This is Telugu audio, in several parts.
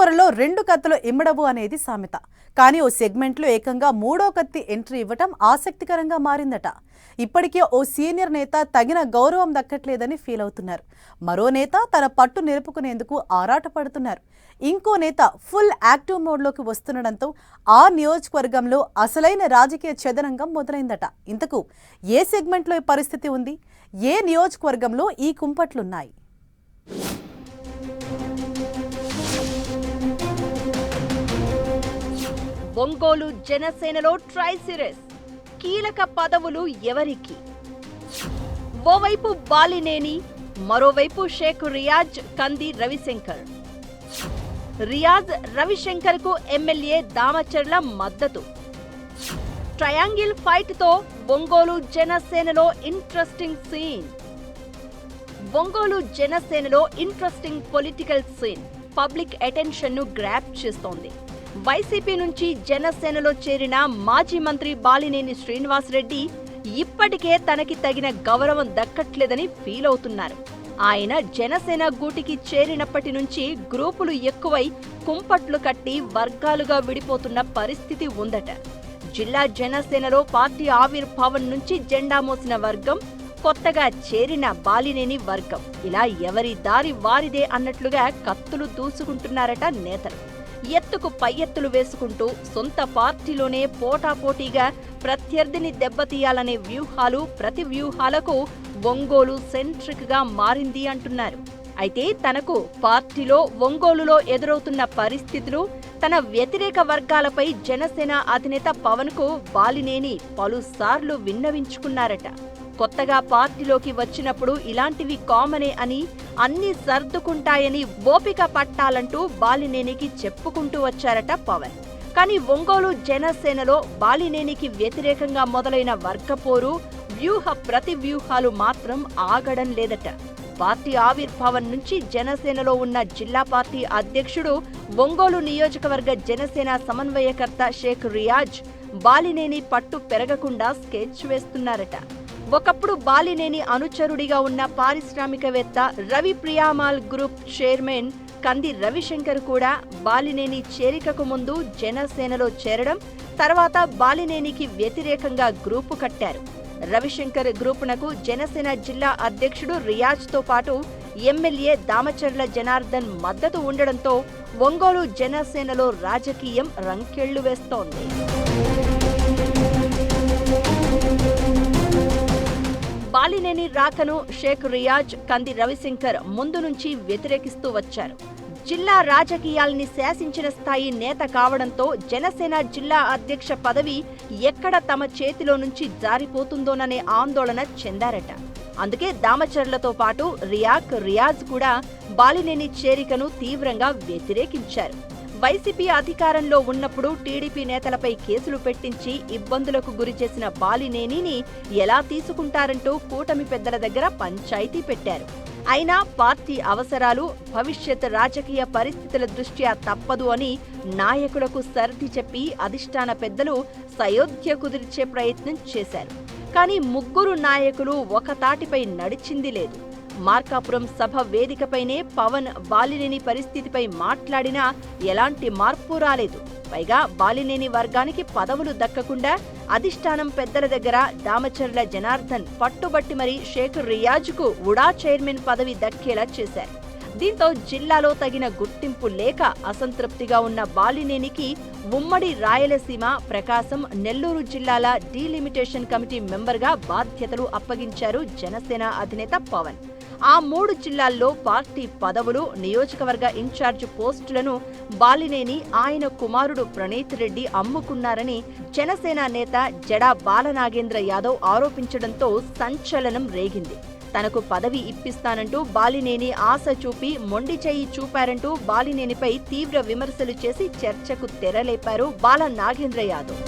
పులిహోరలో రెండు కత్తులు ఇమ్మడవు అనేది సామెత. కానీ ఓ సెగ్మెంట్లో ఏకంగా మూడో కత్తి ఎంట్రీ ఇవ్వటం ఆసక్తికరంగా మారిందట. ఇప్పటికే ఓ సీనియర్ నేత తగిన గౌరవం దక్కట్లేదని ఫీల్ అవుతున్నారు. మరో నేత తన పట్టు నిలుపుకునేందుకు ఆరాటపడుతున్నారు. ఇంకో నేత ఫుల్ యాక్టివ్ మోడ్లోకి వస్తుండడంతో ఆ నియోజకవర్గంలో అసలైన రాజకీయ చదరంగం మొదలైందట. ఇంతకు ఏ సెగ్మెంట్లో ఈ పరిస్థితి ఉంది? ఏ నియోజకవర్గంలో ఈ కుంపట్లున్నాయి? ఒంగోలు జనసేనలో ట్రైసిరస్ కీలక పదవులు ఎవరికి? ఓవైపు బాలినేని, మరోవైపు షేక్ రియాజ్ కంది రవిశంకర్. రియాజ్ రవిశంకర్ కు ఎమ్మెల్యే దామచర్ల మద్దతు. ట్రయాంగిల్ ఫైట్ తో ఒంగోలు జనసేనలో ఇంట్రెస్టింగ్ సీన్. ఒంగోలు జనసేనలో interesting political scene public attention ను గ్రాప్ చేస్తోంది. వైసీపీ నుంచి జనసేనలో చేరిన మాజీ మంత్రి బాలినేని శ్రీనివాసరెడ్డి ఇప్పటికే తనకి తగిన గౌరవం దక్కట్లేదని ఫీల్ అవుతున్నారు. ఆయన జనసేన గూటికి చేరినప్పటి నుంచి గ్రూపులు ఎక్కువై కుంపట్లు కట్టి వర్గాలుగా విడిపోతున్న పరిస్థితి ఉందట. జిల్లా జనసేనలో పార్టీ ఆవిర్భావం నుంచి జెండా మోసిన వర్గం, కొత్తగా చేరిన బాలినేని వర్గం, ఇలా ఎవరి దారి వారిదే అన్నట్లుగా కత్తులు దూసుకుంటున్నారట నేతలు. ఎత్తుకు పై ఎత్తులు వేసుకుంటూ సొంత పార్టీలోనే పోటాపోటీగా ప్రత్యర్థిని దెబ్బతీయాలనే వ్యూహాలు, ప్రతి వ్యూహాలకు ఒంగోలు సెంట్రిక్ గా మారింది అంటున్నారు. అయితే తనకు పార్టీలో ఒంగోలులో ఎదురవుతున్న పరిస్థితులు, తన వ్యతిరేక వర్గాలపై జనసేన అధినేత పవన్ కు బాలినేని పలుసార్లు విన్నవించుకున్నారట. కొత్తగా పార్టీలోకి వచ్చినప్పుడు ఇలాంటివి కామనే అని, అన్నీ సర్దుకుంటాయని ఓపిక పట్టాలంటూ బాలినేనికి చెప్పుకుంటూ వచ్చారట పవన్. కానీ ఒంగోలు జనసేనలో బాలినేనికి వ్యతిరేకంగా మొదలైన వర్గపోరు, ప్రతి వ్యూహాలు మాత్రం ఆగడం లేదట. పార్టీ ఆవిర్భావం నుంచి జనసేనలో ఉన్న జిల్లా పార్టీ అధ్యక్షుడు, ఒంగోలు నియోజకవర్గ జనసేన సమన్వయకర్త షేక్ రియాజ్ బాలినేని పట్టు పెరగకుండా స్కెచ్ వేస్తున్నారట. ఒకప్పుడు బాలినేని అనుచరుడిగా ఉన్న పారిశ్రామికవేత్త రవి ప్రియామాల్ గ్రూప్ చైర్మన్ కంది రవిశంకర్ కూడా బాలినేని చేరికకు ముందు జనసేనలో చేరడం, తర్వాత బాలినేనికి వ్యతిరేకంగా గ్రూపు కట్టారు. రవిశంకర్ గ్రూపునకు జనసేన జిల్లా అధ్యక్షుడు రియాజ్ తో పాటు ఎమ్మెల్యే దామచర్ల జనార్దన్ మద్దతు ఉండడంతో ఒంగోలు జనసేనలో రాజకీయం రంకెళ్లు వేస్తోంది. బాలినేని రాకను షేక్ రియాజ్, కంది రవిశంకర్ ముందు నుంచి వ్యతిరేకిస్తూ వచ్చారు. జిల్లా రాజకీయాల్ని శాసించిన స్థాయి నేత కావడంతో జనసేన జిల్లా అధ్యక్ష పదవి ఎక్కడ తమ చేతిలో నుంచి జారిపోతుందోననే ఆందోళన చెందారట. అందుకే దామచర్లతో పాటు రియాజ్ కూడా బాలినేని చేరికను తీవ్రంగా వ్యతిరేకించారు. వైసీపీ అధికారంలో ఉన్నప్పుడు టీడీపీ నేతలపై కేసులు పెట్టించి ఇబ్బందులకు గురిచేసిన బాలినేనిని ఎలా తీసుకుంటారంటూ కూటమి పెద్దల దగ్గర పంచాయతీ పెట్టారు. అయినా పార్టీ అవసరాలు, భవిష్యత్ రాజకీయ పరిస్థితుల దృష్ట్యా తప్పదు అని నాయకులకు సర్ది చెప్పి అధిష్టాన పెద్దలు సయోధ్య కుదిర్చే ప్రయత్నం చేశారు. కానీ ముగ్గురు నాయకులు ఒక తాటిపై నడిచింది లేదు. మార్కాపురం సభ వేదికపైనే పవన్ బాలినేని పరిస్థితిపై మాట్లాడినా ఎలాంటి మార్పు రాలేదు. పైగా బాలినేని వర్గానికి పదవులు దక్కకుండా అధిష్టానం పెద్దల దగ్గర దామచర్ల జనార్దన్ పట్టుబట్టి మరీ షేక్ రియాజ్కు ఉడా చైర్మన్ పదవి దక్కేలా చేశారు. దీంతో జిల్లాలో తగిన గుర్తింపు లేక అసంతృప్తిగా ఉన్న బాలినేనికి ఉమ్మడి రాయలసీమ, ప్రకాశం, నెల్లూరు జిల్లాల డీలిమిటేషన్ కమిటీ మెంబర్గా బాధ్యతలు అప్పగించారు జనసేన అధినేత పవన్. ఆ 3 జిల్లాల్లో పార్టీ పదవులు, నియోజకవర్గ ఇన్ఛార్జ్ పోస్టులను బాలినేని, ఆయన కుమారుడు ప్రణీత్ రెడ్డి అమ్ముకున్నారని జనసేన నేత జడా బాలనాగేంద్ర యాదవ్ ఆరోపించడంతో సంచలనం రేగింది. తనకు పదవి ఇప్పిస్తానంటూ బాలినేని ఆశ చూపి మొండి చెయ్యి చూపారంటూ బాలినేనిపై తీవ్ర విమర్శలు చేసి చర్చకు తెరలేపారు బాలనాగేంద్ర యాదవ్.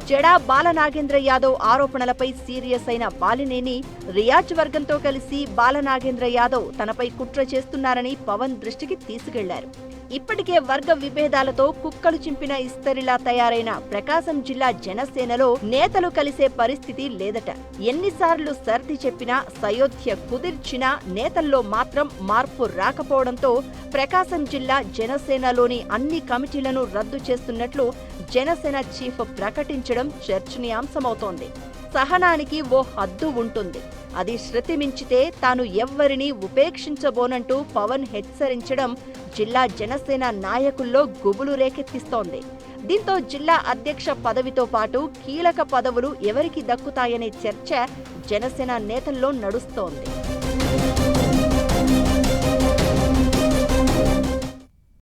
జడా బాలనాగేంద్ర యాదవ్ ఆరోపణలపై సీరియస్ అయిన బాలినేని రియాజ్ వర్గంతో కలిసి బాలనాగేంద్ర యాదవ్ తనపై కుట్ర చేస్తున్నారని పవన్ దృష్టికి తీసుకెళ్లారు. ఇప్పటికే వర్గ విభేదాలతో కుక్కలు చింపిన ఇస్తరిలా తయారైన ప్రకాశం జిల్లా జనసేనలో నేతలు కలిసే పరిస్థితి లేదట. ఎన్నిసార్లు సర్ది చెప్పినా, సయోధ్య కుదిర్చినా నేతల్లో మాత్రం మార్పు రాకపోవడంతో ప్రకాశం జిల్లా జనసేనలోని అన్ని కమిటీలను రద్దు చేస్తున్నట్లు జనసేన చీఫ్ ప్రకటించడం చర్చనీయాంశమవుతోంది. సహనానికి ఓ హద్దు ఉంటుంది. అది శృతి మించితే తాను ఎవ్వరినీ ఉపేక్షించబోనంటూ పవన్ హెచ్చరించడం జిల్లా జనసేన నాయకుల్లో గుబులు రేకెత్తిస్తోంది. దీంతో జిల్లా అధ్యక్ష పదవితో పాటు కీలక పదవులు ఎవరికి దక్కుతాయనే చర్చ జనసేన నేతల్లో నడుస్తోంది.